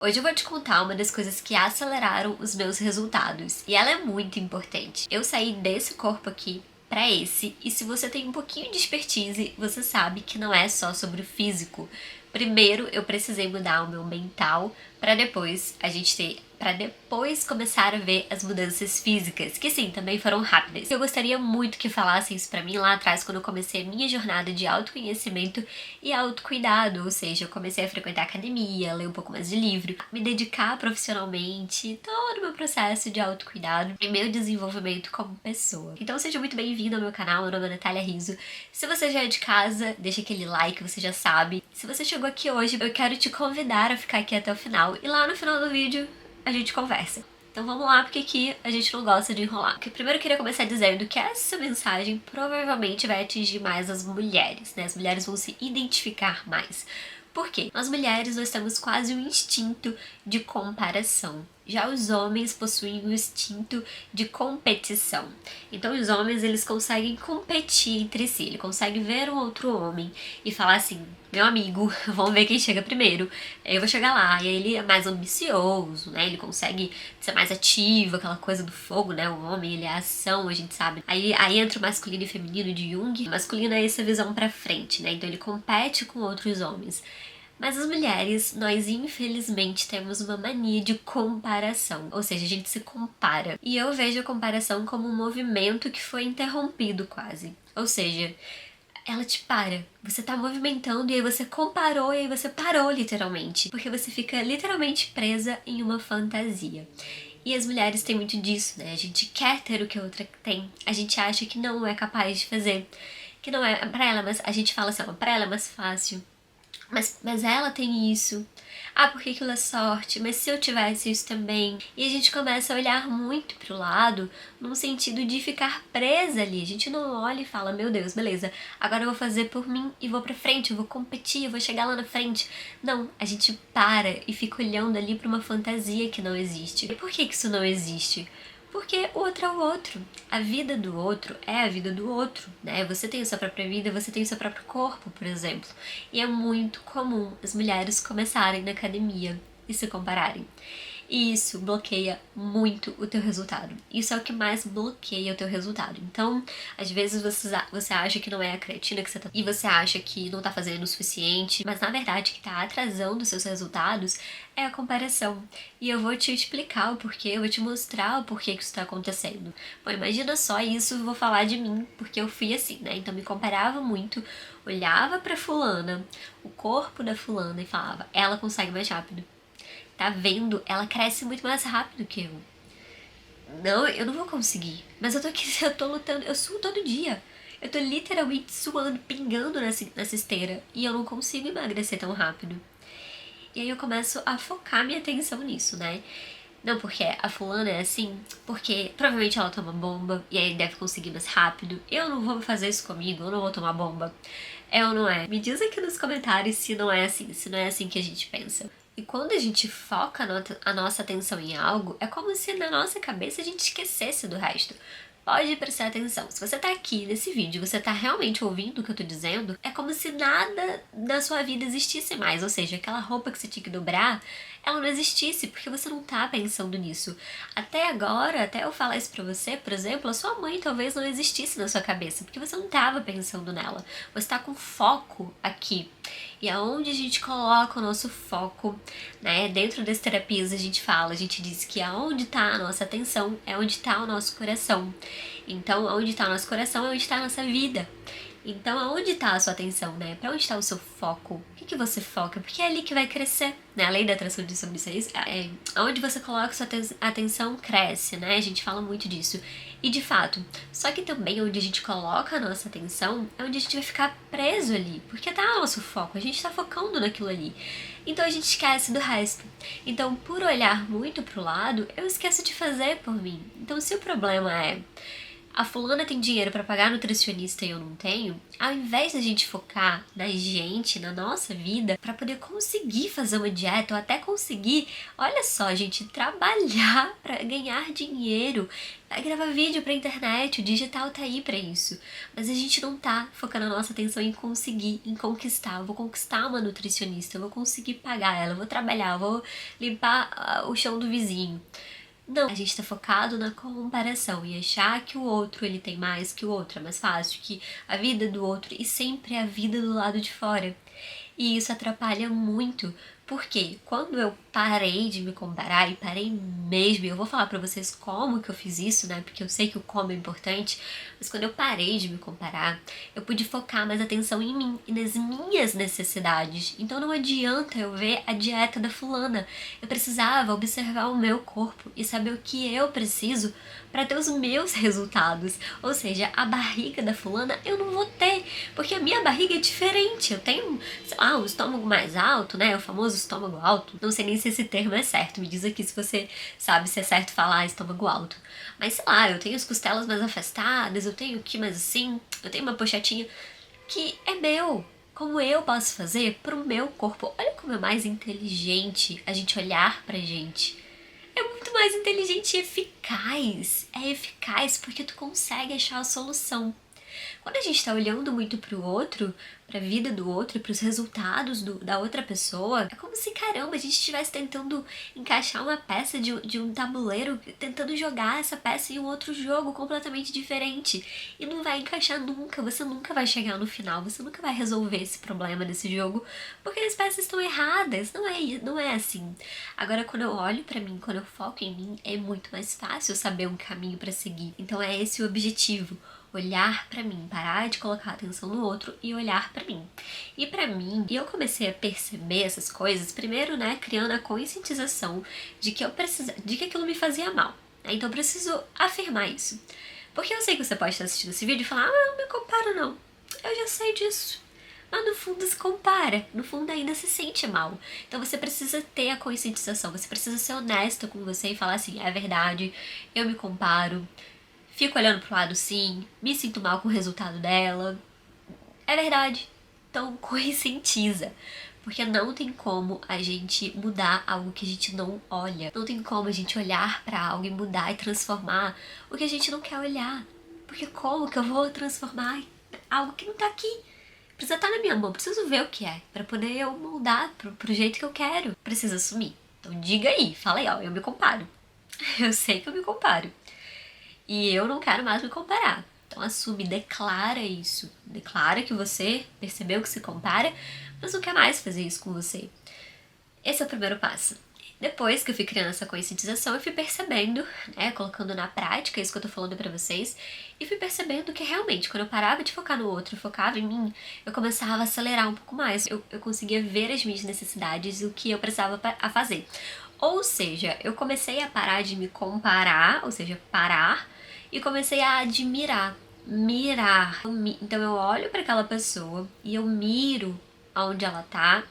Hoje eu vou te contar uma das coisas que aceleraram os meus resultados, e ela é muito importante. Eu saí desse corpo aqui pra esse, e se você tem um pouquinho de expertise, você sabe que não é só sobre o físico. Primeiro eu precisei mudar o meu mental para depois começar a ver as mudanças físicas, que sim, também foram rápidas. Eu gostaria muito que falassem isso pra mim lá atrás, quando eu comecei a minha jornada de autoconhecimento e autocuidado, ou seja, eu comecei a frequentar academia, ler um pouco mais de livro, me dedicar profissionalmente, todo o meu processo de autocuidado e meu desenvolvimento como pessoa. Então seja muito bem-vindo ao meu canal, meu nome é Natália Rizzo. Se você já é de casa, deixa aquele like, você já sabe. Se você chegou aqui hoje, eu quero te convidar a ficar aqui até o final, e lá no final do vídeo a gente conversa. Então vamos lá, porque aqui a gente não gosta de enrolar. Porque primeiro eu queria começar dizendo que essa mensagem provavelmente vai atingir mais as mulheres, né? As mulheres vão se identificar mais. Por quê? Nós mulheres, nós temos quase um instinto de comparação. Já os homens possuem um instinto de competição. Então os homens, eles conseguem competir entre si. Ele consegue ver um outro homem e falar assim: meu amigo, vamos ver quem chega primeiro. Eu vou chegar lá. E aí ele é mais ambicioso, né? Ele consegue ser mais ativo, aquela coisa do fogo, né? O homem, ele é ação, a gente sabe. Aí entra o masculino e feminino de Jung. O masculino é essa visão pra frente, né? Então ele compete com outros homens. Mas as mulheres, nós infelizmente temos uma mania de comparação, ou seja, a gente se compara. E eu vejo a comparação como um movimento que foi interrompido quase. Ou seja, ela te para. Você tá movimentando e aí você comparou e aí você parou literalmente. Porque você fica literalmente presa em uma fantasia. E as mulheres têm muito disso, né? A gente quer ter o que a outra tem. A gente acha que não é capaz de fazer. Que não é pra ela, mas a gente fala assim, ó, pra ela é mais fácil. Mas ela tem isso. Ah, porque aquilo é sorte, mas se eu tivesse isso também. E a gente começa a olhar muito pro lado, num sentido de ficar presa ali. A gente não olha e fala: meu Deus, beleza, agora eu vou fazer por mim e vou pra frente, eu vou competir, eu vou chegar lá na frente. Não, a gente para e fica olhando ali pra uma fantasia que não existe. E por que isso não existe? Porque o outro é o outro. A vida do outro é a vida do outro, né? Você tem a sua própria vida, você tem o seu próprio corpo, por exemplo. E é muito comum as mulheres começarem na academia e se compararem. E isso bloqueia muito o teu resultado. Isso é o que mais bloqueia o teu resultado. Então, às vezes você acha que não é a creatina que você tá... E você acha que não tá fazendo o suficiente. Mas na verdade, o que tá atrasando os seus resultados é a comparação. E eu vou te explicar o porquê, eu vou te mostrar o porquê que isso tá acontecendo. Bom, imagina só isso, eu vou falar de mim, porque eu fui assim, né? Então me comparava muito, olhava pra fulana, o corpo da fulana e falava: ela consegue mais rápido. Tá vendo? Ela cresce muito mais rápido que eu. Não, eu não vou conseguir. Mas eu tô aqui, eu tô lutando, eu suo todo dia. Eu tô literalmente suando, pingando nessa esteira. E eu não consigo emagrecer tão rápido. E aí eu começo a focar minha atenção nisso, né? Não porque a fulana é assim, porque provavelmente ela toma bomba e aí deve conseguir mais rápido. Eu não vou fazer isso comigo, eu não vou tomar bomba. É ou não é? Me diz aqui nos comentários se não é assim, se não é assim que a gente pensa. E quando a gente foca a nossa atenção em algo, é como se na nossa cabeça a gente esquecesse do resto. Pode prestar atenção. Se você tá aqui nesse vídeo, você tá realmente ouvindo o que eu tô dizendo, é como se nada da sua vida existisse mais. Ou seja, aquela roupa que você tinha que dobrar, ela não existisse, porque você não tá pensando nisso. Até agora, até eu falar isso pra você, por exemplo, a sua mãe talvez não existisse na sua cabeça, porque você não tava pensando nela. Você tá com foco aqui. E aonde a gente coloca o nosso foco, né? Dentro das terapias a gente diz que aonde tá a nossa atenção é onde tá o nosso coração. Então, aonde tá o nosso coração é onde tá a nossa vida. Então, aonde tá a sua atenção, né? Pra onde tá o seu foco? O que você foca? Porque é ali que vai crescer, né? A lei da atração de sobre isso é onde você coloca sua atenção cresce, né? A gente fala muito disso. E de fato, só que também onde a gente coloca a nossa atenção é onde a gente vai ficar preso ali, porque tá o nosso foco, a gente tá focando naquilo ali. Então a gente esquece do resto. Então, por olhar muito pro lado, eu esqueço de fazer por mim. Então, se o problema é a fulana tem dinheiro pra pagar nutricionista e eu não tenho, ao invés da gente focar na gente, na nossa vida, pra poder conseguir fazer uma dieta ou até conseguir, olha só, gente, trabalhar pra ganhar dinheiro, vai gravar vídeo pra internet, o digital tá aí pra isso. Mas a gente não tá focando a nossa atenção em conseguir, em conquistar. Eu vou conquistar uma nutricionista, eu vou conseguir pagar ela, eu vou trabalhar, eu vou limpar o chão do vizinho. Não, a gente tá focado na comparação e achar que o outro ele tem mais, que o outro é mais fácil, que a vida do outro e sempre a vida do lado de fora. E isso atrapalha muito, porque quando eu parei de me comparar, e parei mesmo, e eu vou falar pra vocês como que eu fiz isso, né, porque eu sei que o como é importante, mas quando eu parei de me comparar, eu pude focar mais atenção em mim e nas minhas necessidades. Então não adianta eu ver a dieta da fulana, eu precisava observar o meu corpo e saber o que eu preciso para ter os meus resultados. Ou seja, a barriga da fulana eu não vou ter, porque a minha barriga é diferente. Eu tenho, sei lá, um estômago mais alto, né? O famoso estômago alto. Não sei nem se esse termo é certo. Me diz aqui se você sabe se é certo falar estômago alto. Mas sei lá, eu tenho as costelas mais afastadas, eu tenho aqui mais assim, eu tenho uma pochetinha que é meu. Como eu posso fazer pro meu corpo? Olha como é mais inteligente a gente olhar pra gente. É muito mais inteligente e eficaz. É eficaz porque tu consegue achar a solução. Quando a gente tá olhando muito pro outro, pra vida do outro e pros resultados da outra pessoa, é como se, caramba, a gente estivesse tentando encaixar uma peça de um tabuleiro, tentando jogar essa peça em um outro jogo completamente diferente. E não vai encaixar nunca, você nunca vai chegar no final, você nunca vai resolver esse problema desse jogo, porque as peças estão erradas, não é assim. Agora, quando eu olho pra mim, quando eu foco em mim, é muito mais fácil saber um caminho pra seguir. Então é esse o objetivo. Olhar pra mim, parar de colocar atenção no outro e olhar pra mim. E pra mim, eu comecei a perceber essas coisas, primeiro, né, criando a conscientização de que de que aquilo me fazia mal. Né? Então eu preciso afirmar isso. Porque eu sei que você pode estar assistindo esse vídeo e falar, ah, não me comparo não. Eu já sei disso. Mas no fundo se compara, no fundo ainda se sente mal. Então você precisa ter a conscientização, você precisa ser honesta com você e falar assim, é verdade, eu me comparo, fico olhando pro lado sim, me sinto mal com o resultado dela. É verdade. Então conscientiza. Porque não tem como a gente mudar algo que a gente não olha. Não tem como a gente olhar pra algo e mudar e transformar o que a gente não quer olhar. Porque como que eu vou transformar algo que não tá aqui? Precisa estar na minha mão, preciso ver o que é, pra poder eu moldar pro jeito que eu quero. Precisa assumir. Então diga aí, fala aí, ó, eu me comparo. Eu sei que eu me comparo. E eu não quero mais me comparar. Então assume, declara isso. Declara que você percebeu que se compara, mas não quer mais fazer isso com você. Esse é o primeiro passo. Depois que eu fui criando essa conscientização, eu fui percebendo, né, colocando na prática isso que eu tô falando pra vocês, e fui percebendo que realmente, quando eu parava de focar no outro, focava em mim, eu começava a acelerar um pouco mais. Eu conseguia ver as minhas necessidades e o que eu precisava a fazer. Ou seja, eu comecei a parar de me comparar, ou seja, parar, e comecei a admirar, mirar. Então eu olho para aquela pessoa e eu miro aonde ela tá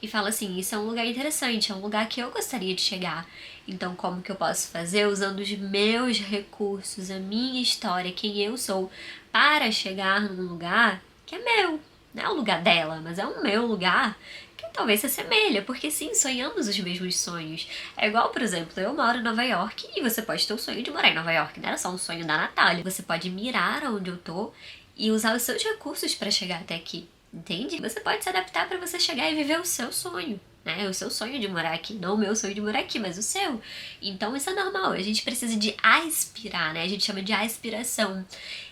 e falo assim, isso é um lugar interessante, é um lugar que eu gostaria de chegar. Então como que eu posso fazer usando os meus recursos, a minha história, quem eu sou, para chegar num lugar que é meu. Não é o lugar dela, mas é o meu lugar que talvez se assemelha, porque sim, sonhamos os mesmos sonhos. É igual, por exemplo, eu moro em Nova York e você pode ter o sonho de morar em Nova York, não era só um sonho da Natália. Você pode mirar aonde eu tô e usar os seus recursos para chegar até aqui, entende? Você pode se adaptar para você chegar e viver o seu sonho. Né? O seu sonho de morar aqui, não o meu sonho de morar aqui, mas o seu. Então isso é normal, a gente precisa de aspirar, né? A gente chama de aspiração.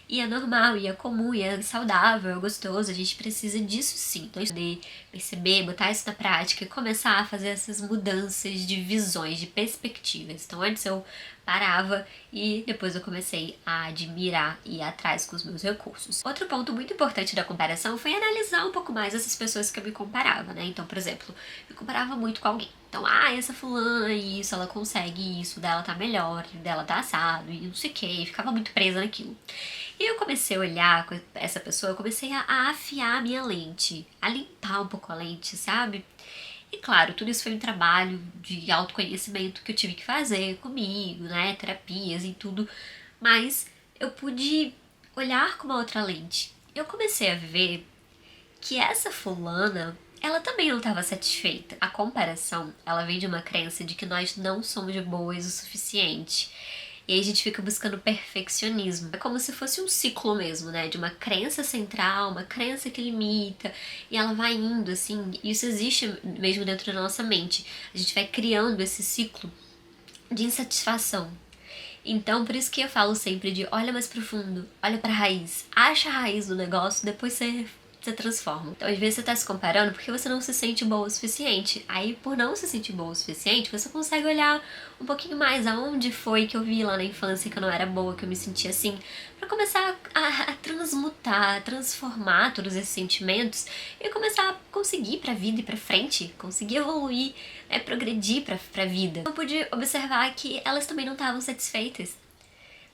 E é normal, e é comum, e é saudável, é gostoso, a gente precisa disso sim. Então, poder perceber, botar isso na prática e começar a fazer essas mudanças de visões, de perspectivas. Então, antes eu parava e depois eu comecei a admirar e ir atrás com os meus recursos. Outro ponto muito importante da comparação foi analisar um pouco mais essas pessoas que eu me comparava, né? Então, por exemplo, me comparava muito com alguém. Então, essa fulana, isso, ela consegue isso, dela tá melhor, dela tá assado, e não sei o que, e ficava muito presa naquilo. E eu comecei a olhar com essa pessoa, eu comecei a afiar a minha lente, a limpar um pouco a lente, sabe? E claro, tudo isso foi um trabalho de autoconhecimento que eu tive que fazer comigo, né? Terapias e tudo, mas eu pude olhar com uma outra lente. Eu comecei a ver que essa fulana, ela também não estava satisfeita. A comparação, ela vem de uma crença de que nós não somos boas o suficiente. E aí a gente fica buscando perfeccionismo. É como se fosse um ciclo mesmo, né? De uma crença central, uma crença que limita. E ela vai indo, assim. Isso existe mesmo dentro da nossa mente. A gente vai criando esse ciclo de insatisfação. Então, por isso que eu falo sempre de olha mais profundo, olha pra raiz, acha a raiz do negócio, depois você transforma. Então, às vezes você tá se comparando porque você não se sente boa o suficiente. Aí, por não se sentir boa o suficiente, você consegue olhar um pouquinho mais aonde foi que eu vi lá na infância que eu não era boa, que eu me sentia assim, pra começar a transmutar, a transformar todos esses sentimentos e começar a conseguir ir pra vida e pra frente, conseguir evoluir, né, progredir pra vida. Eu pude observar que elas também não estavam satisfeitas.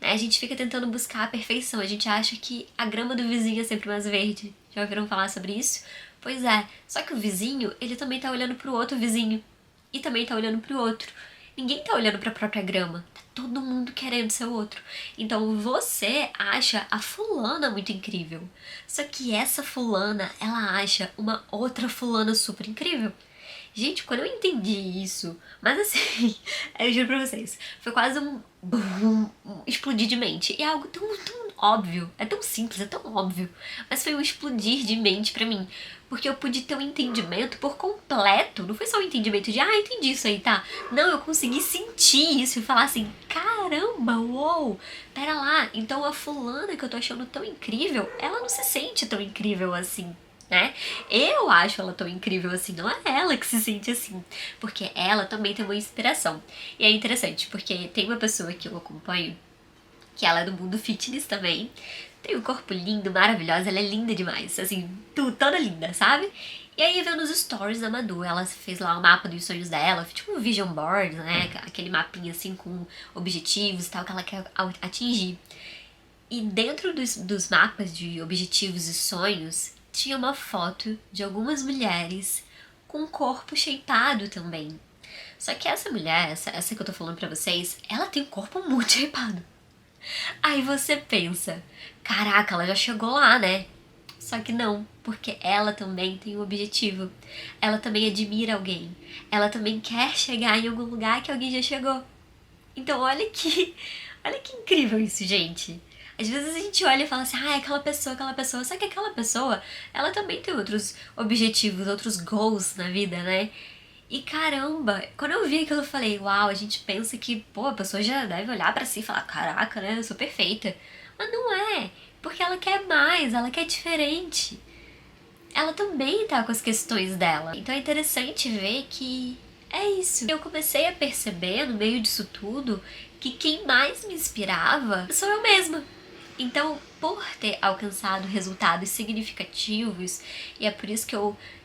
A gente fica tentando buscar a perfeição, a gente acha que a grama do vizinho é sempre mais verde. Já ouviram falar sobre isso? Pois é, só que o vizinho, ele também tá olhando pro outro vizinho. E também tá olhando pro outro. Ninguém tá olhando pra própria grama. Tá todo mundo querendo ser o outro. Então você acha a fulana muito incrível. Só que essa fulana, ela acha uma outra fulana super incrível. Gente, quando eu entendi isso, mas assim, eu juro pra vocês, foi quase um explodir de mente. E é algo tão óbvio, é tão simples, é tão óbvio, mas foi um explodir de mente pra mim. Porque eu pude ter um entendimento por completo. Não foi só um entendimento de, entendi isso aí, tá? Não, eu consegui sentir isso e falar assim, caramba, uou, pera lá. Então a fulana que eu tô achando tão incrível, ela não se sente tão incrível assim. Né? Eu acho ela tão incrível assim, não é ela que se sente assim, porque ela também tem uma inspiração. E é interessante, porque tem uma pessoa que eu acompanho, que ela é do mundo fitness também, tem um corpo lindo, maravilhosa, ela é linda demais, assim, toda linda, sabe? E aí, vendo os stories da Madu, ela fez lá o mapa dos sonhos dela, tipo um vision board, né? Aquele mapinha assim com objetivos e tal que ela quer atingir. E dentro dos mapas de objetivos e sonhos, tinha uma foto de algumas mulheres com o corpo shapeado também. Só que essa mulher, essa que eu tô falando pra vocês, ela tem um corpo muito shapeado. Aí você pensa, caraca, ela já chegou lá, né? Só que não, porque ela também tem um objetivo. Ela também admira alguém. Ela também quer chegar em algum lugar que alguém já chegou. Então olha que incrível isso, gente. Às vezes a gente olha e fala assim, aquela pessoa. Só que aquela pessoa, ela também tem outros objetivos, outros goals na vida, né? E caramba, quando eu vi aquilo eu falei, uau, a gente pensa que, pô, a pessoa já deve olhar pra si e falar, caraca, né, eu sou perfeita. Mas não é, porque ela quer mais, ela quer diferente. Ela também tá com as questões dela. Então é interessante ver que é isso. Eu comecei a perceber, no meio disso tudo, que quem mais me inspirava sou eu mesma. Então, por ter alcançado resultados significativos, e é por isso que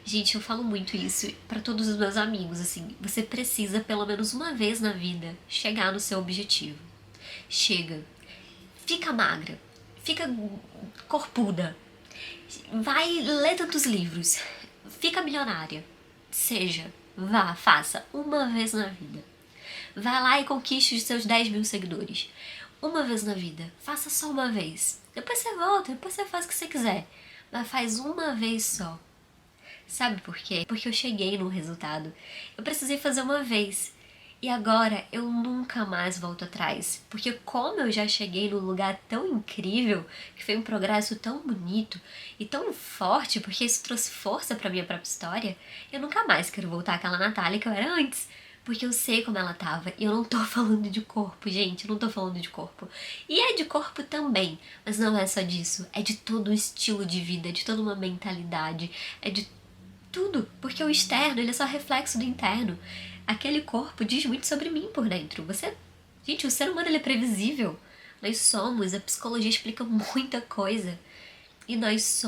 gente, eu falo muito isso pra todos os meus amigos, assim, você precisa pelo menos uma vez na vida chegar no seu objetivo. Chega. Fica magra. Fica corpuda. Vai ler tantos livros. Fica milionária. Seja. Vá, faça uma vez na vida. Vá lá e conquiste os seus 10 mil seguidores. Uma vez na vida. Faça só uma vez. Depois você volta, depois você faz o que você quiser. Mas faz uma vez só. Sabe por quê? Porque eu cheguei no resultado. Eu precisei fazer uma vez. E agora eu nunca mais volto atrás. Porque como eu já cheguei num lugar tão incrível, que foi um progresso tão bonito e tão forte, porque isso trouxe força pra minha própria história, eu nunca mais quero voltar àquela Natália que eu era antes. Porque eu sei como ela tava. E eu não tô falando de corpo, gente. Eu não tô falando de corpo. E é de corpo também. Mas não é só disso. É de todo um estilo de vida. É de toda uma mentalidade. É de tudo. Porque o externo, ele é só reflexo do interno. Aquele corpo diz muito sobre mim por dentro. Gente, o ser humano, ele é previsível. Nós somos. A psicologia explica muita coisa. E nós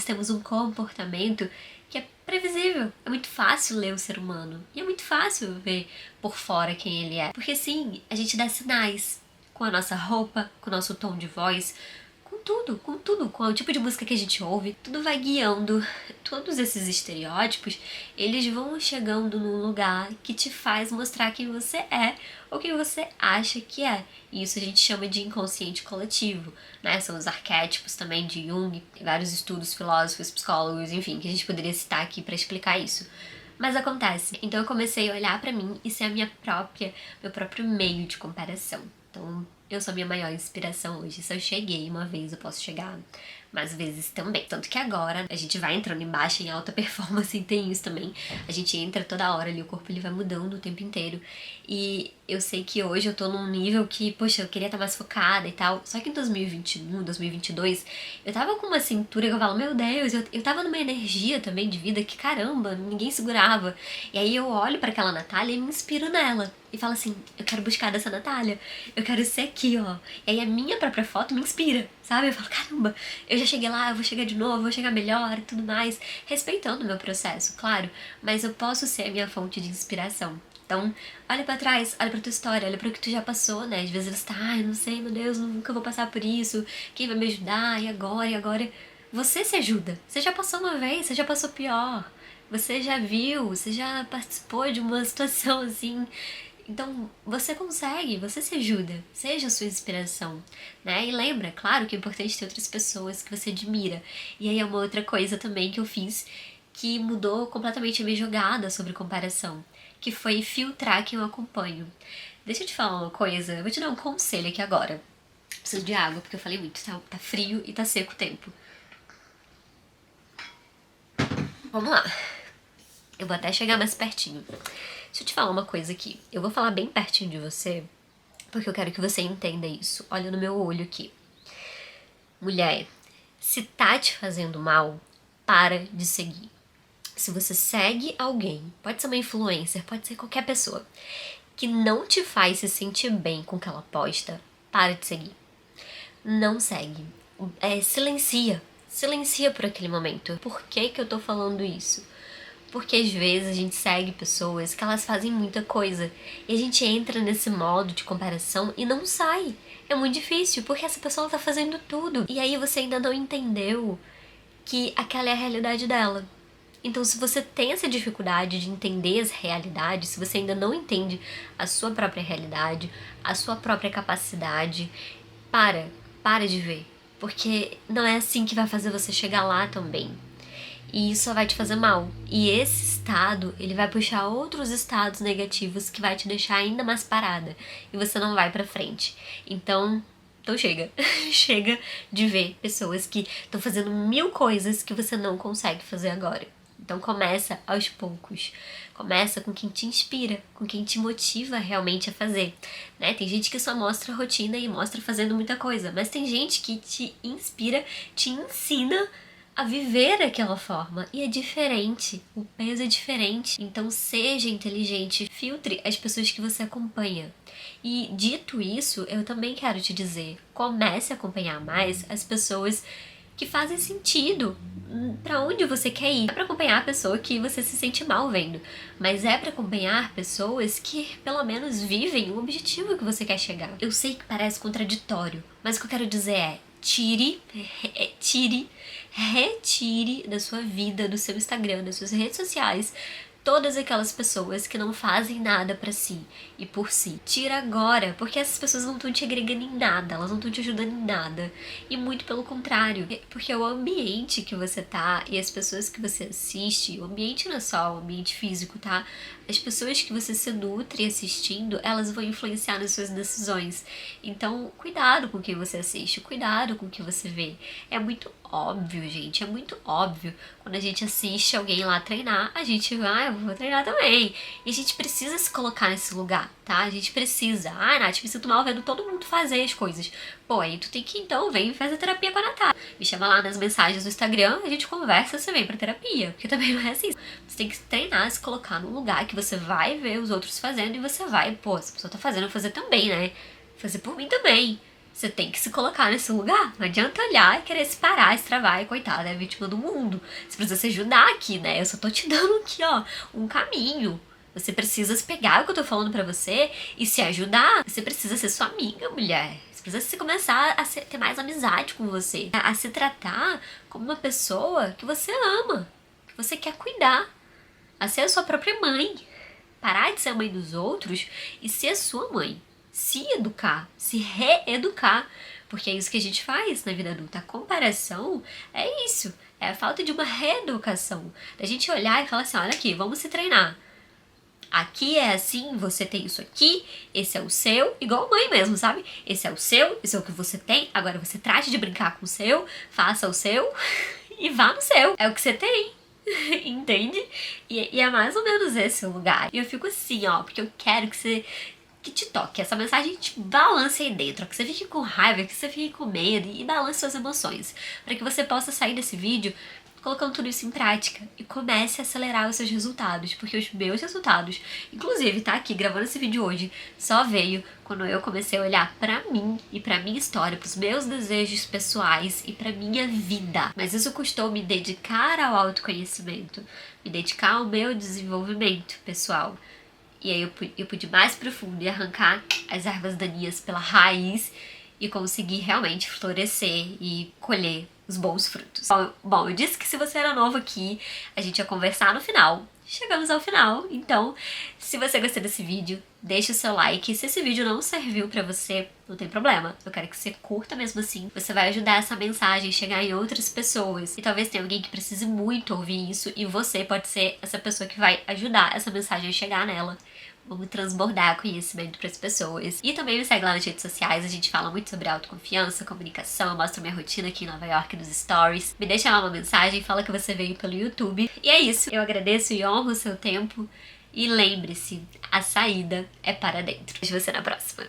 temos um comportamento que é previsível. É muito fácil ler o ser humano. E é muito fácil ver por fora quem ele é. Porque sim, a gente dá sinais com a nossa roupa, com o nosso tom de voz, com tudo, com o tipo de música que a gente ouve, tudo vai guiando. Todos esses estereótipos, eles vão chegando num lugar que te faz mostrar quem você é ou quem você acha que é. E isso a gente chama de inconsciente coletivo, né? São os arquétipos também de Jung, tem vários estudos, filósofos, psicólogos, enfim, que a gente poderia citar aqui pra explicar isso. Mas acontece. Então eu comecei a olhar pra mim e ser a meu próprio meio de comparação. Então, eu sou a minha maior inspiração hoje. Se eu cheguei uma vez, eu posso chegar mais vezes também. Tanto que agora a gente vai entrando em baixa, em alta performance, e tem isso também. A gente entra toda hora ali, o corpo ele vai mudando o tempo inteiro. E eu sei que hoje eu tô num nível que, poxa, eu queria estar mais focada e tal. Só que em 2021, 2022, eu tava com uma cintura que eu falo, meu Deus, eu tava numa energia também de vida que, caramba, ninguém segurava. E aí eu olho pra aquela Natália e me inspiro nela. E falo assim, eu quero buscar dessa Natália, eu quero ser aqui, ó. E aí a minha própria foto me inspira, sabe? Eu falo, caramba, eu já cheguei lá, eu vou chegar de novo, vou chegar melhor e tudo mais. Respeitando o meu processo, claro, mas eu posso ser a minha fonte de inspiração. Então, olha pra trás, olha pra tua história, olha pro que tu já passou, né? Às vezes você tá, ai, não sei, meu Deus, nunca vou passar por isso, quem vai me ajudar, e agora, e agora? Você se ajuda, você já passou uma vez, você já passou pior, você já viu, você já participou de uma situação assim. Então, você consegue, você se ajuda, seja a sua inspiração, né? E lembra, claro que é importante ter outras pessoas que você admira. E aí é uma outra coisa também que eu fiz que mudou completamente a minha jogada sobre comparação, que foi filtrar quem eu acompanho. Deixa eu te falar uma coisa, eu vou te dar um conselho aqui agora. Preciso de água, porque eu falei muito, tá frio e tá seco o tempo. Vamos lá. Eu vou até chegar mais pertinho. Deixa eu te falar uma coisa aqui. Eu vou falar bem pertinho de você, porque eu quero que você entenda isso. Olha no meu olho aqui. Mulher, se tá te fazendo mal, para de seguir. Se você segue alguém, pode ser uma influencer, pode ser qualquer pessoa, que não te faz se sentir bem com o que ela posta, para de seguir. Não segue. Silencia. Silencia por aquele momento. Por que eu tô falando isso? Porque às vezes a gente segue pessoas que elas fazem muita coisa e a gente entra nesse modo de comparação e não sai. É muito difícil, porque essa pessoa tá fazendo tudo. E aí você ainda não entendeu que aquela é a realidade dela. Então, se você tem essa dificuldade de entender as realidades, se você ainda não entende a sua própria realidade, a sua própria capacidade, para de ver. Porque não é assim que vai fazer você chegar lá também. E isso só vai te fazer mal. E esse estado, ele vai puxar outros estados negativos que vai te deixar ainda mais parada. E você não vai pra frente. Então chega. Chega de ver pessoas que estão fazendo 1000 coisas que você não consegue fazer agora. Então começa aos poucos. Começa com quem te inspira, com quem te motiva realmente a fazer, né? Tem gente que só mostra rotina e mostra fazendo muita coisa, mas tem gente que te inspira, te ensina a viver daquela forma. E é diferente, o peso é diferente. Então seja inteligente, filtre as pessoas que você acompanha. E dito isso, eu também quero te dizer, comece a acompanhar mais as pessoas que fazem sentido pra onde você quer ir. É pra acompanhar a pessoa que você se sente mal vendo, mas é pra acompanhar pessoas que pelo menos vivem o objetivo que você quer chegar. Eu sei que parece contraditório, mas o que eu quero dizer é retire da sua vida, do seu Instagram, das suas redes sociais, todas aquelas pessoas que não fazem nada pra si e por si. Tira agora, porque essas pessoas não estão te agregando em nada, elas não estão te ajudando em nada. E muito pelo contrário, porque o ambiente que você tá e as pessoas que você assiste, o ambiente não é só o ambiente físico, tá? As pessoas que você se nutre assistindo, elas vão influenciar nas suas decisões. Então, cuidado com o que você assiste, cuidado com o que você vê. É muito óbvio, gente, é muito óbvio. Quando a gente assiste alguém lá treinar, a gente vai, eu vou treinar também. E a gente precisa se colocar nesse lugar, tá? A gente precisa. Ah, Nath, me sinto mal vendo todo mundo fazer as coisas. Pô, aí tu tem que então, vem e faz a terapia com a Natália. Me chama lá nas mensagens do Instagram, a gente conversa, você vem pra terapia. Porque também não é assim. Você tem que treinar, se colocar num lugar que você vai ver os outros fazendo e você vai, pô, essa pessoa tá fazendo, eu vou fazer também, né? Fazer por mim também. Você tem que se colocar nesse lugar. Não adianta olhar e querer se parar, se travar e coitada, é a vítima do mundo. Você precisa se ajudar aqui, né? Eu só tô te dando aqui, ó, um caminho. Você precisa pegar o que eu tô falando pra você e se ajudar. Você precisa ser sua amiga, mulher. Você precisa começar a ter mais amizade com você, a se tratar como uma pessoa que você ama, que você quer cuidar, a ser a sua própria mãe. Parar de ser a mãe dos outros e ser a sua mãe. Se educar, se reeducar, porque é isso que a gente faz na vida adulta. A comparação é isso, é a falta de uma reeducação. Da gente olhar e falar assim, olha aqui, vamos se treinar. Aqui é assim, você tem isso aqui, esse é o seu, igual mãe mesmo, sabe? Esse é o seu, esse é o que você tem, agora você trate de brincar com o seu, faça o seu e vá no seu. É o que você tem. Entende? E é mais ou menos esse o lugar. E eu fico assim, ó, porque eu quero que te toque, essa mensagem te balance aí dentro, que você fique com raiva, que você fique com medo e balance suas emoções, para que você possa sair desse vídeo colocando tudo isso em prática e comece a acelerar os seus resultados, porque os meus resultados, inclusive tá aqui gravando esse vídeo hoje, só veio quando eu comecei a olhar pra mim e pra minha história, pros meus desejos pessoais e pra minha vida. Mas isso custou me dedicar ao autoconhecimento, me dedicar ao meu desenvolvimento pessoal. E aí eu pude ir mais profundo e arrancar as ervas daninhas pela raiz e conseguir realmente florescer e colher os bons frutos. Bom, eu disse que se você era novo aqui, a gente ia conversar no final. Chegamos ao final, então se você gostou desse vídeo, deixa o seu like. Se esse vídeo não serviu pra você, não tem problema. Eu quero que você curta mesmo assim. Você vai ajudar essa mensagem a chegar em outras pessoas. E talvez tenha alguém que precise muito ouvir isso e você pode ser essa pessoa que vai ajudar essa mensagem a chegar nela. Vamos transbordar conhecimento para as pessoas. E também me segue lá nas redes sociais, a gente fala muito sobre autoconfiança, comunicação, eu mostro minha rotina aqui em Nova York nos stories. Me deixa lá uma mensagem, fala que você veio pelo YouTube. E é isso, eu agradeço e honro o seu tempo. E lembre-se, a saída é para dentro. Vejo você na próxima.